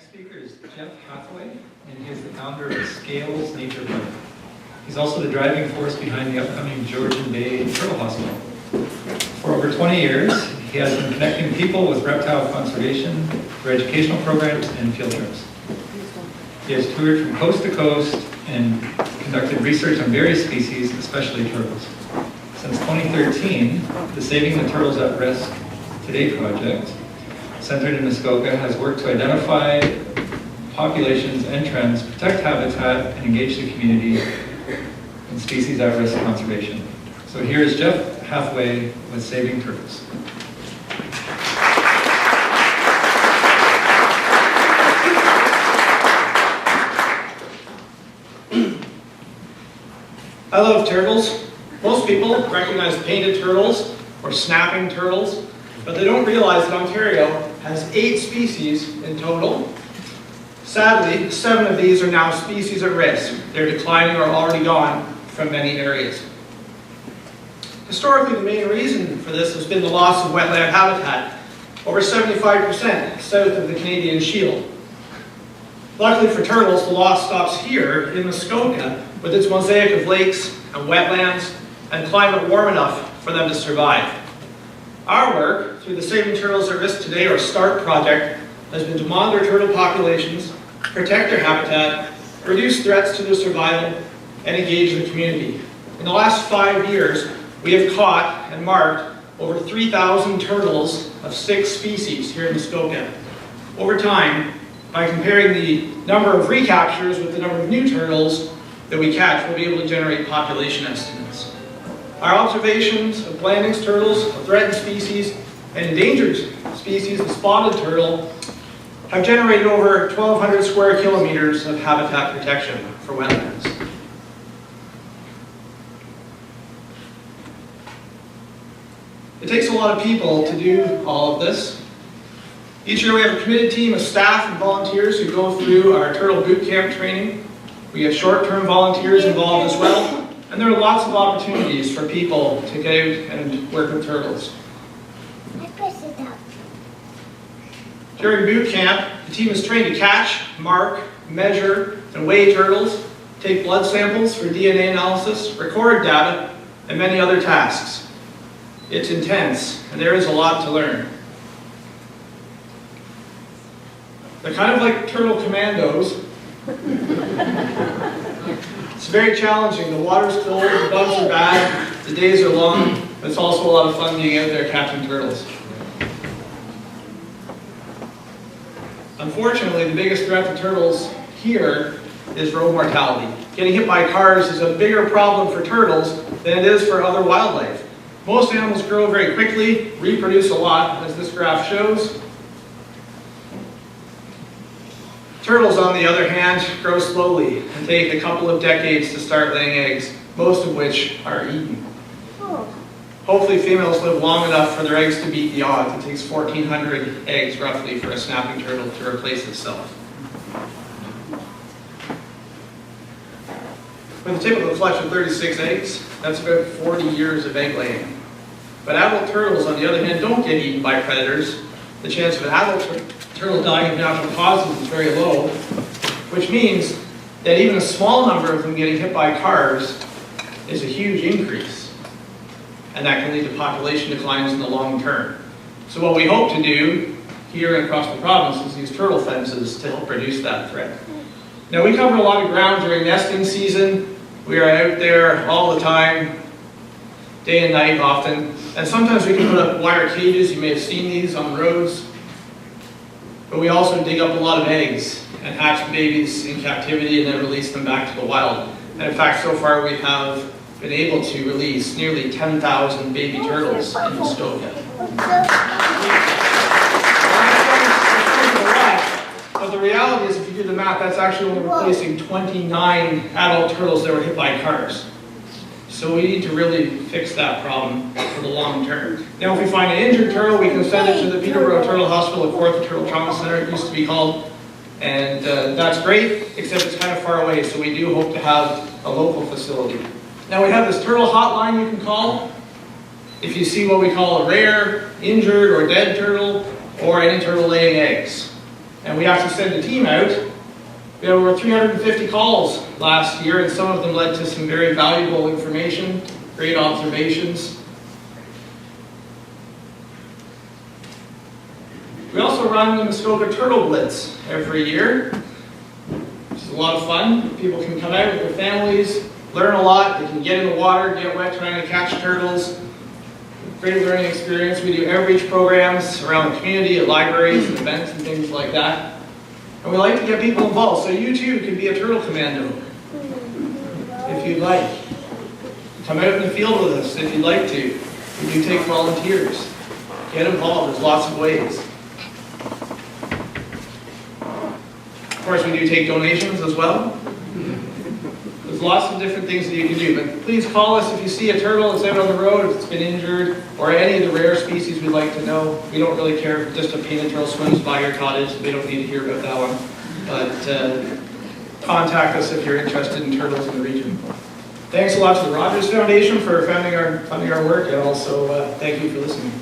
speaker is Jeff Hathaway, and he is the founder of Scales Nature Park. He's also the driving force behind the upcoming Georgian Bay Turtle Hospital. For over 20 years, he has been connecting people with reptile conservation through educational programs and field trips. He has toured from coast to coast and conducted research on various species, especially turtles. Since 2013, the Saving the Turtles at Risk Today project, centered in Muskoka, has worked to identify populations and trends, protect habitat, and engage the community in species at risk conservation. So here is Jeff Hathaway with Saving Turtles. I love turtles. Most people recognize painted turtles or snapping turtles, but they don't realize that Ontario has 8 species in total. Sadly, 7 of these are now species at risk. They're declining or already gone from many areas. Historically, the main reason for this has been the loss of wetland habitat, over 75% south of the Canadian Shield. Luckily for turtles, the loss stops here in Muskoka with its mosaic of lakes and wetlands and climate warm enough for them to survive. Our work through the Saving Turtles at Risk Today, or START project, has been to monitor turtle populations, protect their habitat, reduce threats to their survival, and engage the community. In the last 5 years, we have caught and marked over 3,000 turtles of 6 species here in Muskoka. Over time, by comparing the number of recaptures with the number of new turtles that we catch, we'll be able to generate population estimates. Our observations of Blanding's turtles, of threatened species, and endangered species, the spotted turtle, have generated over 1,200 square kilometers of habitat protection for wetlands. It takes a lot of people to do all of this. Each year we have a committed team of staff and volunteers who go through our turtle boot camp training. We have short-term volunteers involved as well. And there are lots of opportunities for people to get out and work with turtles. During boot camp, the team is trained to catch, mark, measure, and weigh turtles, take blood samples for DNA analysis, record data, and many other tasks. It's intense, and there is a lot to learn. They're kind of like turtle commandos. It's very challenging. The water's cold, the bugs are bad, the days are long, but it's also a lot of fun being out there catching turtles. Unfortunately, the biggest threat to turtles here is road mortality. Getting hit by cars is a bigger problem for turtles than it is for other wildlife. Most animals grow very quickly, reproduce a lot, as this graph shows. Turtles, on the other hand, grow slowly and take a couple of decades to start laying eggs, most of which are eaten. Hopefully females live long enough for their eggs to beat the odds. It takes 1,400 eggs, roughly, for a snapping turtle to replace itself. With a typical clutch of 36 eggs, that's about 40 years of egg laying. But adult turtles, on the other hand, don't get eaten by predators. The chance of an adult turtle dying of natural causes is very low, which means that even a small number of them getting hit by cars is a huge increase. And that can lead to population declines in the long term. So what we hope to do here and across the province is use turtle fences to help reduce that threat. Now, we cover a lot of ground during nesting season. We are out there all the time, day and night often. And sometimes we can put up wire cages. You may have seen these on the roads. But we also dig up a lot of eggs and hatch babies in captivity and then release them back to the wild. And in fact, so far we have been able to release nearly 10,000 baby turtles in Muskoka. But the reality is, if you do the math, that's actually only replacing 29 adult turtles that were hit by cars. So we need to really fix that problem for the long term. Now, if we find an injured turtle, we can send it to the Peterborough Turtle Hospital, the Fourth Turtle Trauma Center, it used to be called. And that's great, except it's kind of far away, so we do hope to have a local facility. Now, we have this turtle hotline you can call if you see what we call a rare, injured, or dead turtle, or any turtle laying eggs. And we actually sent a team out. We had over 350 calls last year, and some of them led to some very valuable information, great observations. We also run the Muskoka Turtle Blitz every year, which is a lot of fun. People can come out with their families, learn a lot. They can get in the water, get wet trying to catch turtles. Great learning experience. We do outreach programs around the community, at libraries and events and things like that. And we like to get people involved, so you too can be a turtle commando if you'd like. Come out in the field with us if you'd like to. We do take volunteers. Get involved, there's lots of ways. Of course, we do take donations as well. There's lots of different things that you can do, but please call us if you see a turtle that's out on the road, if it's been injured, or any of the rare species we'd like to know. We don't really care if just a painted turtle swims by your cottage. We don't need to hear about that one. But contact us if you're interested in turtles in the region. Thanks a lot to the Rogers Foundation for funding our work, and also thank you for listening.